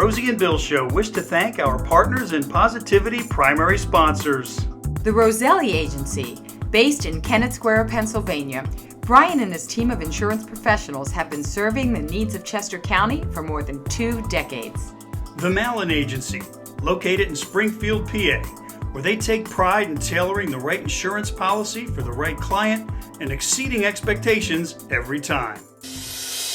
Rosie and Bill Show wish to thank our partners and Positivity primary sponsors. The Roselli Agency, based in Kennett Square, Pennsylvania. Brian and his team of insurance professionals have been serving the needs of Chester County for more than 2 decades. The Mallon Agency, located in Springfield, PA, where they take pride in tailoring the right insurance policy for the right client and exceeding expectations every time.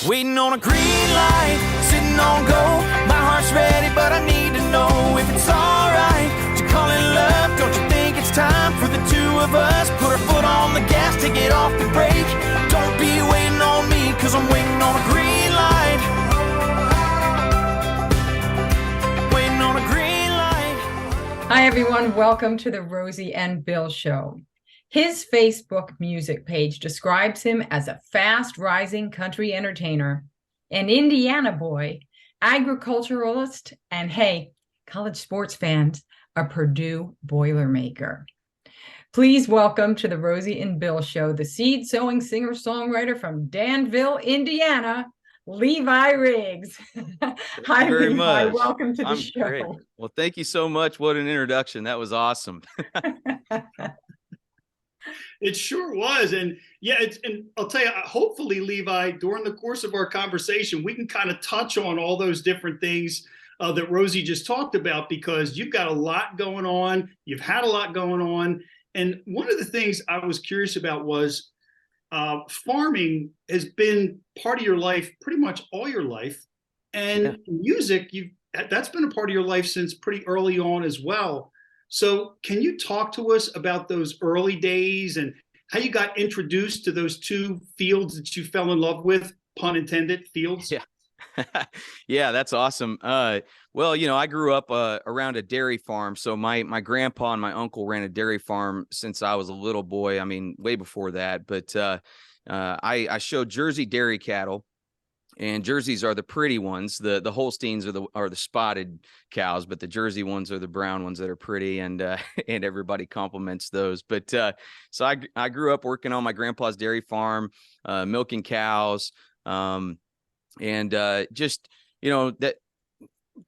Waiting on a green light, sitting on go. My heart's ready, but I need to know if it's alright to call it love. Don't you think it's time for the two of us? Put our foot on the gas, take it off the brake. Don't be waiting on me, cause I'm waiting on a green light. Waiting on a green light. Hi everyone, welcome to the Rosie and Bill Show. His Facebook music page describes him as a fast-rising country entertainer, an Indiana boy, agriculturalist, and hey, college sports fans, a Purdue Boilermaker. Please welcome to the Rosie and Bill Show, the seed-sowing singer-songwriter from Danville, Indiana, Levi Riggs. Hi, very Levi. much. Welcome to the show. Great. Well, thank you so much. What an introduction. That was awesome. It sure was. And yeah, and I'll tell you, hopefully, Levi, during the course of our conversation, we can kind of touch on all those different things that Rosie just talked about, because you've got a lot going on. You've had a lot going on. And one of the things I was curious about was farming has been part of your life pretty much all your life. And music, that's been a part of your life since pretty early on as well. So can you talk to us about those early days and how you got introduced to those two fields that you fell in love with, pun intended, fields? Yeah. Yeah, that's awesome. Well, you know, I grew up around a dairy farm. So my grandpa and my uncle ran a dairy farm since I was a little boy. I mean, way before that. But I showed Jersey dairy cattle. And Jerseys are the pretty ones. The Holsteins are the spotted cows, but the Jersey ones are the brown ones that are pretty, and and everybody compliments those. But so I grew up working on my grandpa's dairy farm, milking cows, and just, you know, that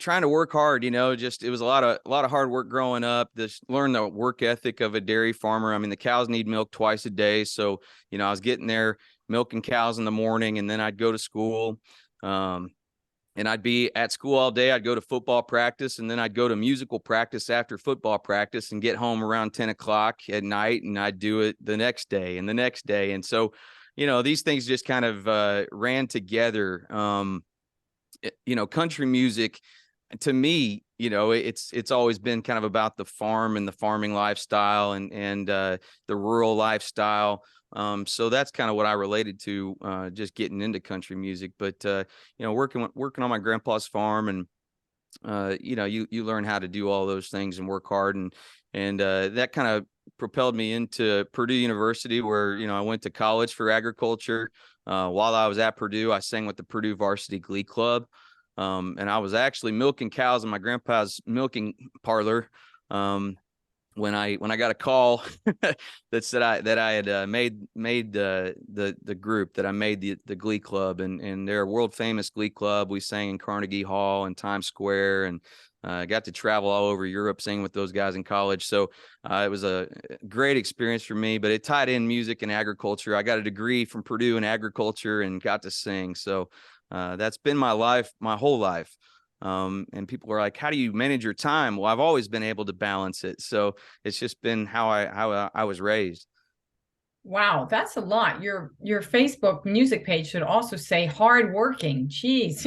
trying to work hard. You know, just it was a lot of hard work growing up. This learn the work ethic of a dairy farmer. I mean, the cows need milk twice a day, so you know I was getting there, milking cows in the morning, and then I'd go to school, and I'd be at school all day. I'd go to football practice, and then I'd go to musical practice after football practice and get home around 10 o'clock at night, and I'd do it the next day and the next day. And so, you know, these things just kind of ran together. You know, country music to me, you know, it's always been kind of about the farm and the farming lifestyle and the rural lifestyle. So that's kind of what I related to, just getting into country music. But you know, working on my grandpa's farm, and you know, you learn how to do all those things and work hard, and that kind of propelled me into Purdue University, where you know I went to college for agriculture. While I was at Purdue, I sang with the Purdue Varsity Glee Club, and I was actually milking cows in my grandpa's milking parlor. When I got a call that said I had made the group, that I made the Glee Club, and they're a world famous Glee Club. We sang in Carnegie Hall and Times Square, and got to travel all over Europe singing with those guys in college. So it was a great experience for me, but it tied in music and agriculture. I got a degree from Purdue in agriculture and got to sing. So that's been my life, my whole life. And people are like, how do you manage your time? Well, I've always been able to balance it. So it's just been how I was raised. Wow, that's a lot. Your Facebook music page should also say hardworking. Jeez.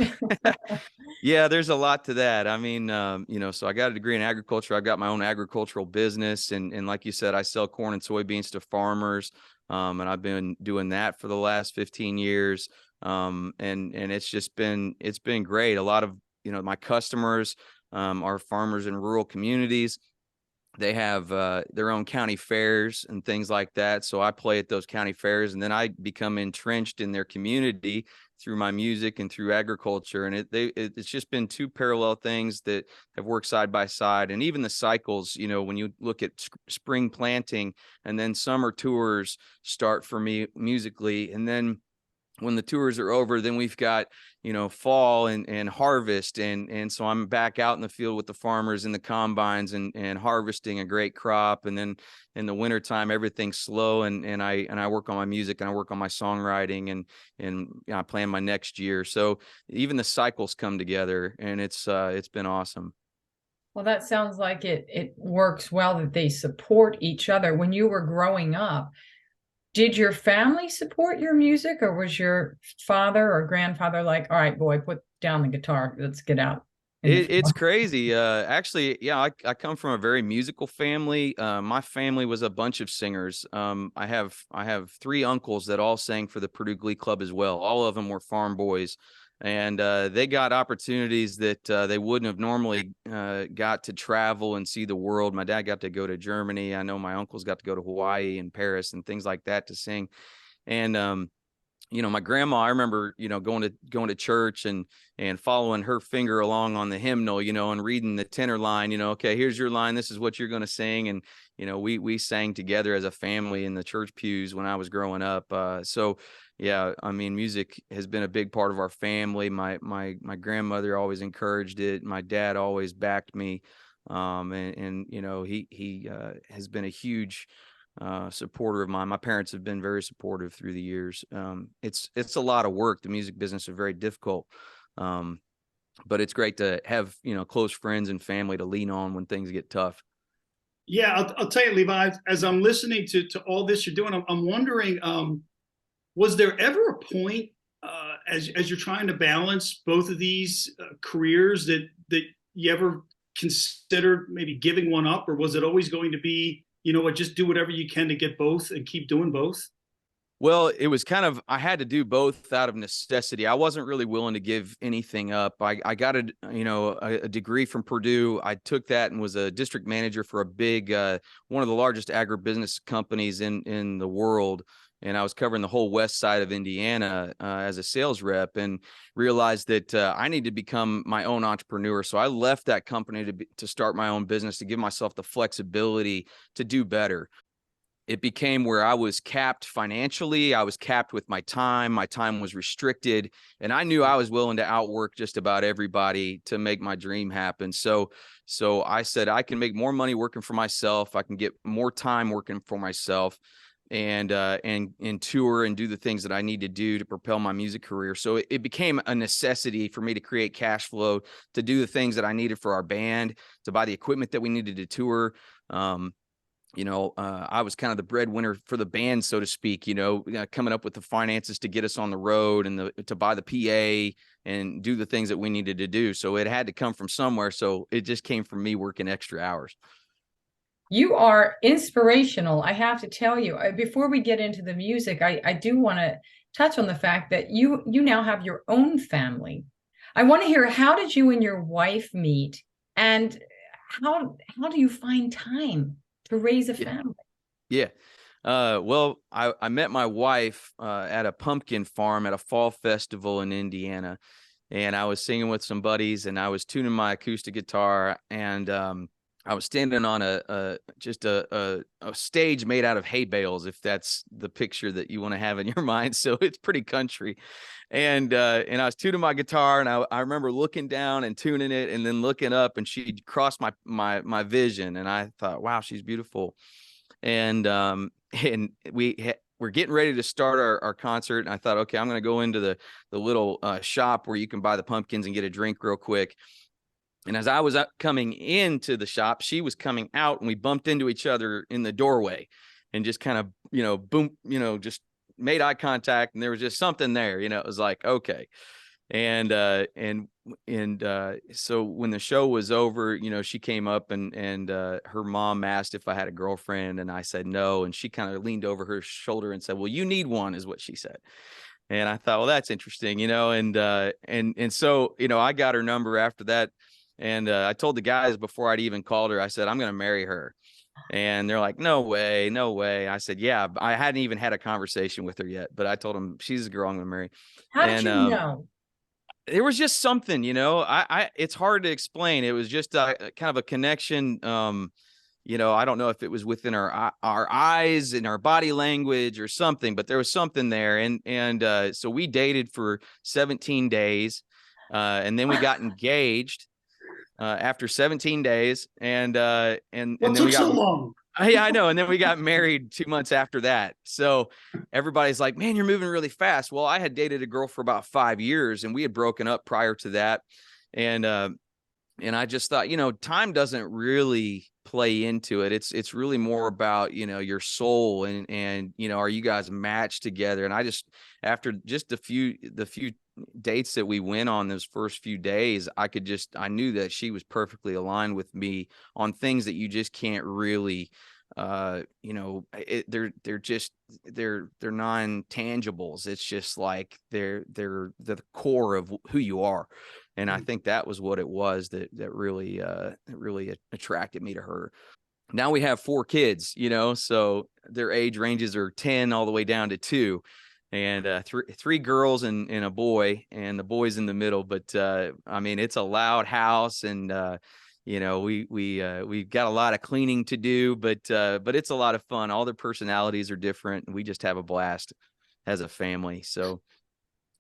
Yeah, there's a lot to that. I mean, you know, so I got a degree in agriculture. I've got my own agricultural business. And like you said, I sell corn and soybeans to farmers. And I've been doing that for the last 15 years. And it's been great. A lot of, you know, my customers are farmers in rural communities. They have their own county fairs and things like that. So I play at those county fairs, and then I become entrenched in their community through my music and through agriculture. And it's just been two parallel things that have worked side by side. And even the cycles, you know, when you look at spring planting and then summer tours start for me musically, and then when the tours are over, then we've got, fall and harvest. And so I'm back out in the field with the farmers in the combines and harvesting a great crop. And then in the wintertime, everything's slow. And I work on my music and I work on my songwriting and I plan my next year. So even the cycles come together, and it's been awesome. Well, that sounds like it works well that they support each other. When you were growing up, did your family support your music, or was your father or grandfather like, all right, boy, put down the guitar, let's get out? It's crazy. Actually, yeah, I come from a very musical family. My family was a bunch of singers. I have 3 uncles that all sang for the Purdue Glee Club as well. All of them were farm boys, and they got opportunities that they wouldn't have normally got to travel and see the world. My dad got to go to Germany. I know my uncles got to go to Hawaii and Paris and things like that to sing. And my grandma, I remember, going to church and following her finger along on the hymnal, and reading the tenor line, okay, here's your line. This is what you're going to sing. And, we sang together as a family in the church pews when I was growing up. So yeah, I mean, music has been a big part of our family. My grandmother always encouraged it. My dad always backed me. And he has been a huge supporter of mine. My parents have been very supportive through the years. It's a lot of work. The music business is very difficult. But it's great to have, close friends and family to lean on when things get tough. Yeah, I'll tell you, Levi, as I'm listening to all this you're doing, I'm wondering, was there ever a point as you're trying to balance both of these careers that you ever considered maybe giving one up, or was it always going to be, just do whatever you can to get both and keep doing both? Well, it was kind of, I had to do both out of necessity. I wasn't really willing to give anything up. I got a degree from Purdue. I took that and was a district manager for a big, one of the largest agribusiness companies in the world. And I was covering the whole west side of Indiana as a sales rep, and realized that I need to become my own entrepreneur. So I left that company to start my own business, to give myself the flexibility to do better. It became where I was capped financially. I was capped with my time. My time was restricted, and I knew I was willing to outwork just about everybody to make my dream happen. So I said, I can make more money working for myself. I can get more time working for myself, and tour and do the things that I need to do to propel my music career. So it became a necessity for me to create cash flow, to do the things that I needed for our band, to buy the equipment that we needed to tour. I was kind of the breadwinner for the band, so to speak, coming up with the finances to get us on the road and to buy the PA and do the things that we needed to do. So it had to come from somewhere. So it just came from me working extra hours. You are inspirational, I have to tell you. Before we get into the music, I do want to touch on the fact that you now have your own family. I want to hear, how did you and your wife meet, and how do you find time to raise a family? Yeah. Well, I met my wife at a pumpkin farm at a fall festival in Indiana, and I was singing with some buddies, and I was tuning my acoustic guitar, and I was standing on a stage made out of hay bales, if that's the picture that you want to have in your mind. So it's pretty country. And I was tuning my guitar, and I remember looking down and tuning it, and then looking up, and she crossed my vision, and I thought, wow, she's beautiful. And we're getting ready to start our concert, and I thought, okay, I'm going to go into the little shop where you can buy the pumpkins and get a drink real quick. And as I was coming into the shop, she was coming out, and we bumped into each other in the doorway, and just kind of, boom, just made eye contact. And there was just something there, it was like, okay. And so when the show was over, she came up, and her mom asked if I had a girlfriend, and I said no. And she kind of leaned over her shoulder and said, well, you need one, is what she said. And I thought, well, that's interesting, and so, I got her number after that. And I told the guys before I'd even called her, I said, I'm going to marry her. And they're like, no way, no way. I said, yeah, I hadn't even had a conversation with her yet, but I told them, she's the girl I'm going to marry. How did you know? There was just something, it's hard to explain. It was just kind of a connection. I don't know if it was within our eyes and our body language or something, but there was something there. And so we dated for 17 days. And then we got engaged after 17 days. And What then took we got so long? yeah, I know. And then we got married 2 months after that. So everybody's like, man, you're moving really fast. Well, I had dated a girl for about 5 years and we had broken up prior to that. And I just thought, time doesn't really play into it. It's really more about, your soul and, are you guys matched together? And I just, after just the few dates that we went on those first few days, I knew that she was perfectly aligned with me on things that you just can't really, they're non-tangibles. It's just like they're the core of who you are. And I think that was what it was that really attracted me to her. Now we have 4 kids, so their age ranges are 10 all the way down to 2, and three girls and a boy, and the boy's in the middle. But I mean, it's a loud house, and we've got a lot of cleaning to do, but it's a lot of fun. All their personalities are different, and we just have a blast as a family. So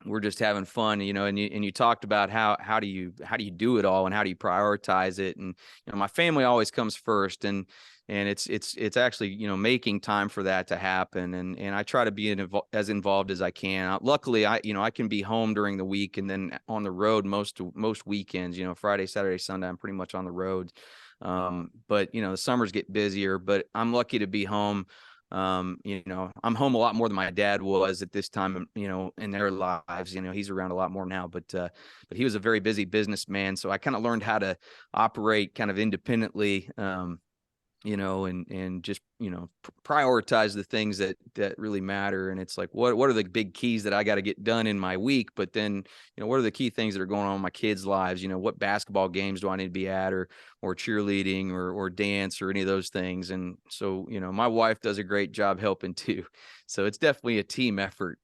we're just having fun, and you talked about how do you do it all and how do you prioritize it? And my family always comes first, and it's actually making time for that to happen, and I try to be as involved as I can. Luckily, I can be home during the week and then on the road most weekends. Friday, Saturday, Sunday, I'm pretty much on the road. But the summers get busier, but I'm lucky to be home. I'm home a lot more than my dad was at this time, in their lives. He's around a lot more now, but he was a very busy businessman. So I kind of learned how to operate kind of independently, and just, prioritize the things that really matter. And it's like, what are the big keys that I got to get done in my week? But then, what are the key things that are going on in my kids' lives? What basketball games do I need to be at, or cheerleading or dance or any of those things? And so, my wife does a great job helping too. So it's definitely a team effort.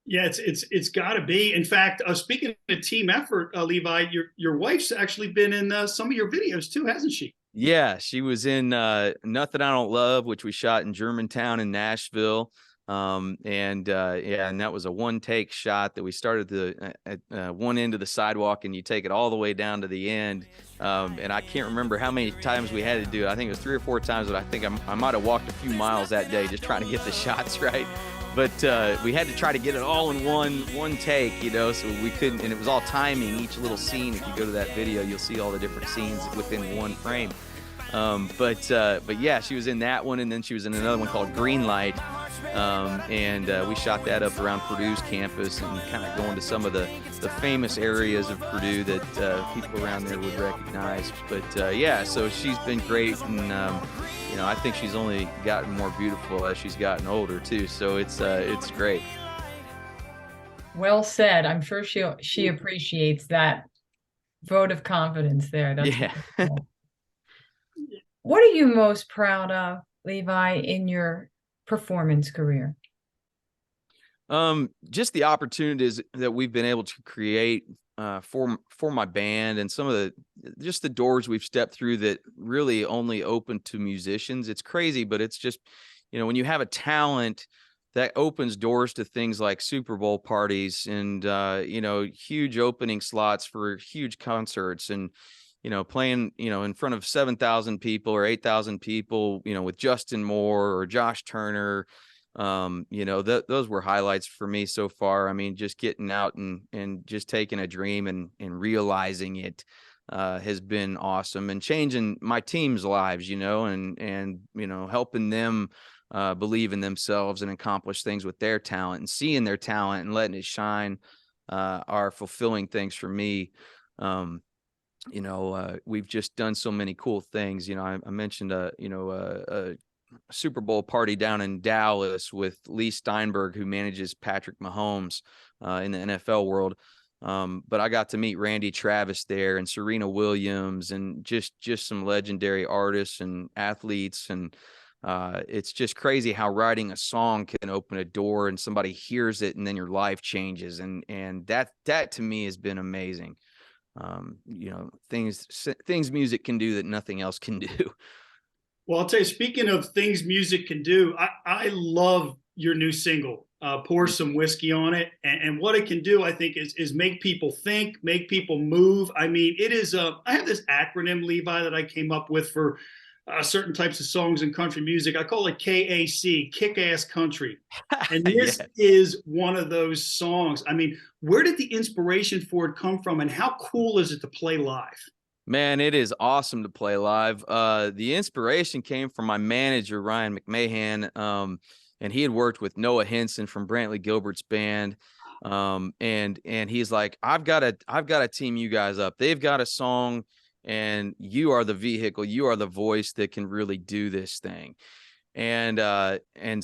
Yeah, it's got to be. In fact, speaking of team effort, Levi, your wife's actually been in some of your videos too, hasn't she? Yeah, she was in Nothing I Don't Love, which we shot in Germantown and Nashville. And that was a one take shot that we started at one end of the sidewalk, and you take it all the way down to the end. And I can't remember how many times we had to do it. I think it was 3 or 4 times, but I think I might have walked a few miles that day just trying to get the shots right. But we had to try to get it all in one take, so we couldn't, and it was all timing each little scene. If you go to that video, you'll see all the different scenes within one frame. But yeah, she was in that one, and then she was in another one called Green Light, and we shot that up around Purdue's campus and kind of going to some of the famous areas of Purdue that people around there would recognize. But yeah, so she's been great, and I think she's only gotten more beautiful as she's gotten older too. So it's great. Well said. I'm sure she appreciates that vote of confidence there. That's yeah. wonderful. What are you most proud of, Levi, in your performance career? Just the opportunities that we've been able to create for my band, and some of the doors we've stepped through that really only open to musicians. It's crazy, but it's just, when you have a talent, that opens doors to things like Super Bowl parties and huge opening slots for huge concerts, and playing, in front of 7,000 people or 8,000 people, with Justin Moore or Josh Turner. Those were highlights for me so far. I mean, just getting out and just taking a dream and realizing it has been awesome, and changing my team's lives, and helping them believe in themselves and accomplish things with their talent, and seeing their talent and letting it shine are fulfilling things for me. We've just done so many cool things. I mentioned a Super Bowl party down in Dallas with Lee Steinberg, who manages Patrick Mahomes in the NFL world. But I got to meet Randy Travis there, and Serena Williams, and just some legendary artists and athletes. And it's just crazy how writing a song can open a door and somebody hears it and then your life changes. And that to me has been amazing. Things music can do that nothing else can do. Well, I'll tell you, speaking of things music can do, I love your new single, Pour Some Whiskey on It. And what it can do, I think, is make people think, make people move. I mean, it is, I have this acronym, Levi, that I came up with for certain types of songs in country music. I call it KAC, Kick Ass Country. And this Yeah. is one of those songs. I mean, where did the inspiration for it come from, and how cool is it to play live? Man, it is awesome to play live. The inspiration came from my manager, Ryan McMahon. And he had worked with Noah Henson from Brantley Gilbert's band. And he's like, I've got to team you guys up. They've got a song, and you are the vehicle, you are the voice that can really do this thing. And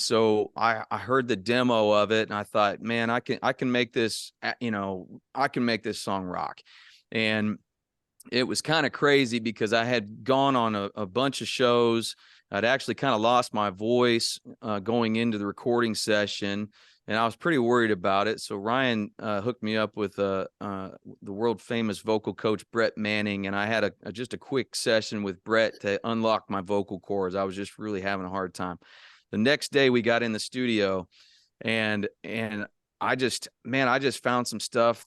so I heard the demo of it, and I thought, man, I can make this, I can make this song rock. And it was kind of crazy because I had gone on a bunch of shows. I'd actually kind of lost my voice going into the recording session, and I was pretty worried about it. So Ryan hooked me up with the world famous vocal coach, Brett Manning, and I had just a quick session with Brett to unlock my vocal cords. I was just really having a hard time. The next day we got in the studio, and I just found some stuff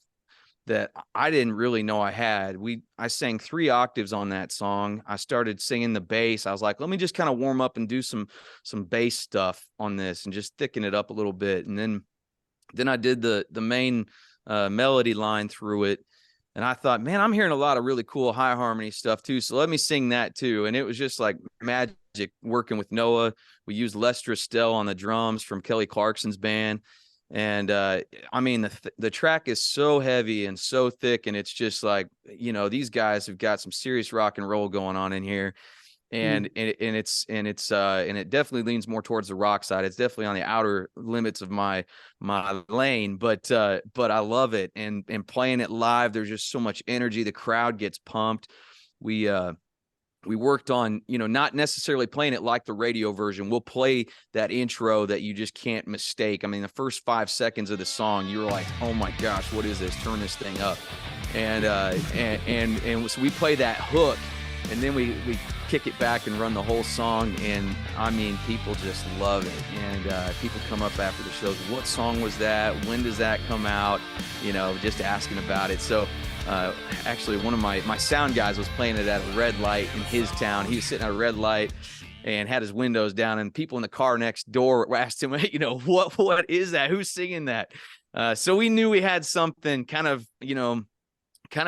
that I didn't really know I had. I sang 3 octaves on that song. I started singing the bass. I was like, let me just kind of warm up and do some bass stuff on this and just thicken it up a little bit. And then I did the main melody line through it. And I thought, man, I'm hearing a lot of really cool high harmony stuff too. So let me sing that too. And it was just like magic working with Noah. We used Lester Estelle on the drums from Kelly Clarkson's band. And I mean, the track is so heavy and so thick, and it's just like, these guys have got some serious rock and roll going on in here. And it definitely leans more towards the rock side. It's definitely on the outer limits of my lane, but I love it. And playing it live, there's just so much energy. The crowd gets pumped. We worked on, not necessarily playing it like the radio version. We'll play that intro that you just can't mistake. I mean, the first 5 seconds of the song, you're like, oh my gosh, what is this? Turn this thing up. And so we play that hook, and then we kick it back and run the whole song. And I mean, people just love it. And people come up after the shows, what song was that? When does that come out? Just asking about it. So actually, one of my sound guys was playing it at a red light in his town. He was sitting at a red light and had his windows down, and people in the car next door asked him, what is that? Who's singing that? So we knew we had something kind of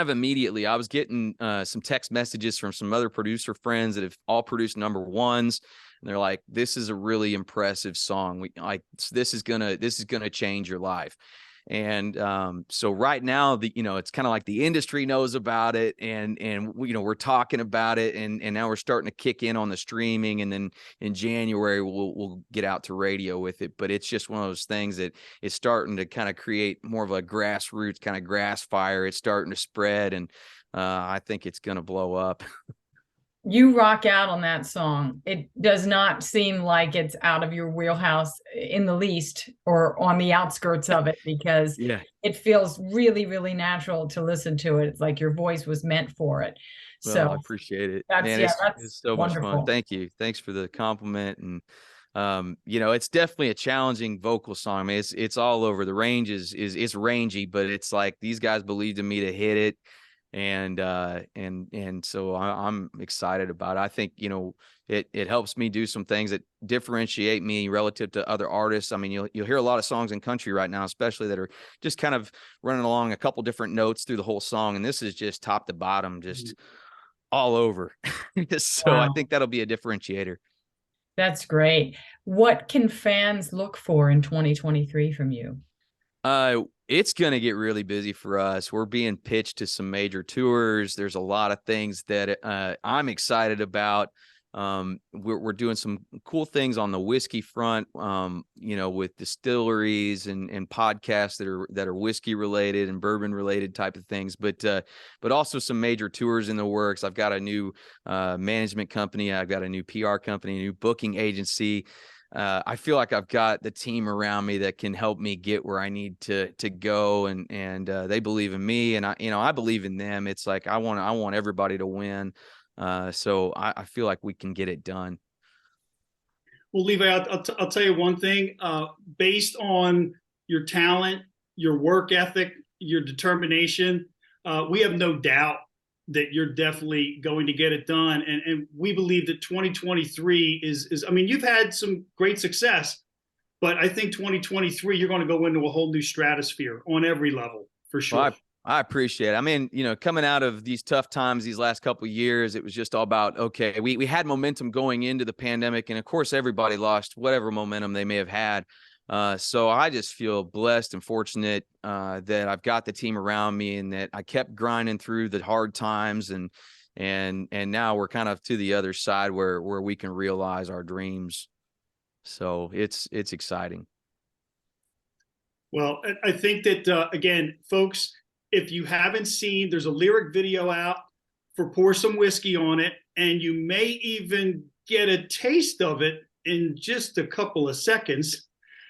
immediately. I was getting some text messages from some other producer friends that have all produced number ones. And they're like, this is a really impressive song. This is gonna change your life. And so right now, it's kind of like the industry knows about it, and we're talking about it, and now we're starting to kick in on the streaming, and then in January we'll get out to radio with it. But it's just one of those things that is starting to kind of create more of a grassroots kind of grass fire. It's starting to spread, and I think it's going to blow up. You rock out on that song. It does not seem like it's out of your wheelhouse in the least, or on the outskirts of it, because Yeah. it feels really, really natural to listen to it. It's like your voice was meant for it. Well, So I appreciate it. that's, Man, yeah, it's so much wonderful. fun. Thank you. Thanks for the compliment. And it's definitely a challenging vocal song. I mean, it's all over. The range is rangy, but it's like these guys believed in me to hit it. And so I'm excited about it. I think, it helps me do some things that differentiate me relative to other artists. I mean, you'll hear a lot of songs in country right now, especially that are just kind of running along a couple different notes through the whole song. And this is just top to bottom, just all over. So Wow. I think that'll be a differentiator. That's great. What can fans look for in 2023 from you? It's going to get really busy for us. We're being pitched to some major tours. There's a lot of things that I'm excited about. We're doing some cool things on the whiskey front, with distilleries and podcasts that are whiskey related and bourbon related type of things, but also some major tours in the works. I've got a new management company. I've got a new PR company, a new booking agency. I feel like I've got the team around me that can help me get where I need to go, and they believe in me, and I believe in them. It's like I want everybody to win, so I feel like we can get it done. Well, Levi, I'll tell you one thing. Based on your talent, your work ethic, your determination, we have no doubt that you're definitely going to get it done. And we believe that 2023 is, I mean, you've had some great success, but I think 2023, you're going to go into a whole new stratosphere on every level, for sure. Well, I appreciate it. I mean, coming out of these tough times, these last couple of years, it was just all about, okay, we had momentum going into the pandemic. And of course, everybody lost whatever momentum they may have had. So I just feel blessed and fortunate that I've got the team around me and that I kept grinding through the hard times. And now we're kind of to the other side where we can realize our dreams. So it's exciting. Well, I think that, again, folks, if you haven't seen, there's a lyric video out for Pour Some Whiskey on It, and you may even get a taste of it in just a couple of seconds.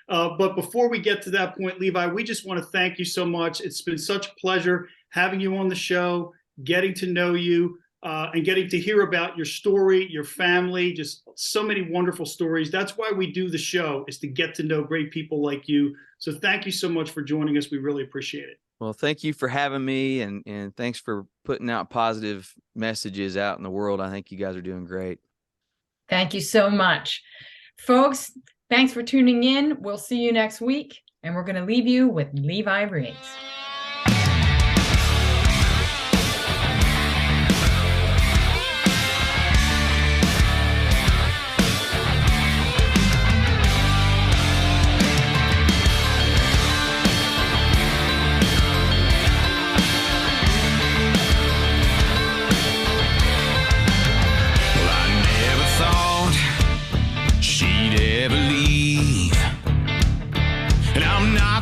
But before we get to that point, Levi, we just want to thank you so much. It's been such a pleasure having you on the show, getting to know you, and getting to hear about your story, your family, just so many wonderful stories. That's why we do the show, is to get to know great people like you. So thank you so much for joining us. We really appreciate it. Well, thank you for having me, and thanks for putting out positive messages out in the world. I think you guys are doing great. Thank you so much. Folks, thanks for tuning in. We'll see you next week, and we're going to leave you with Levi Riggs.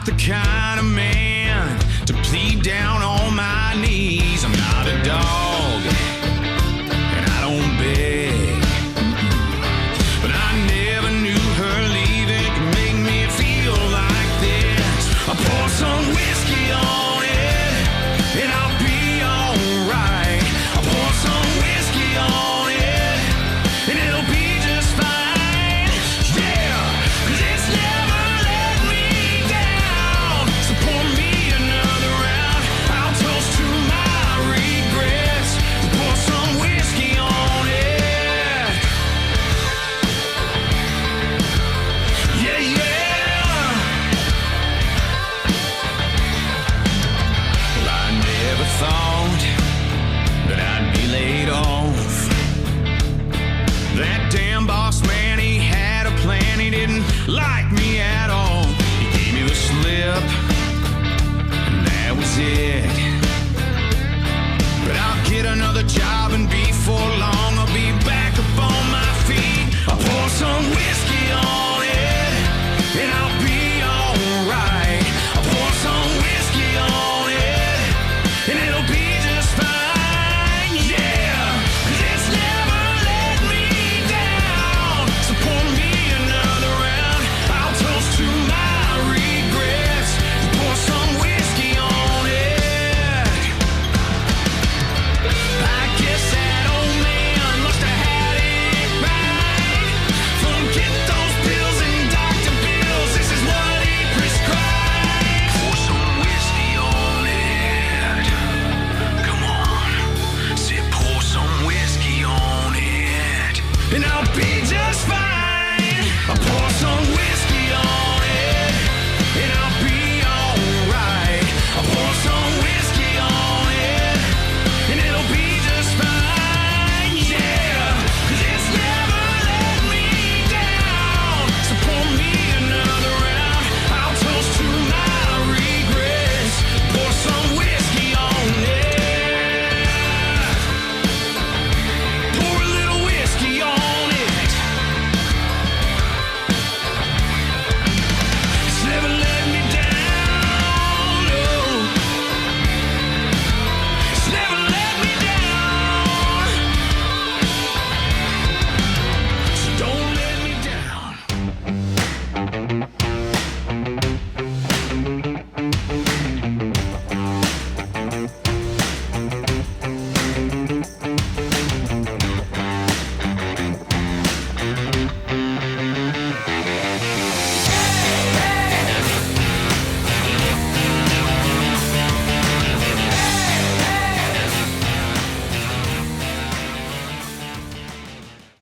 The kind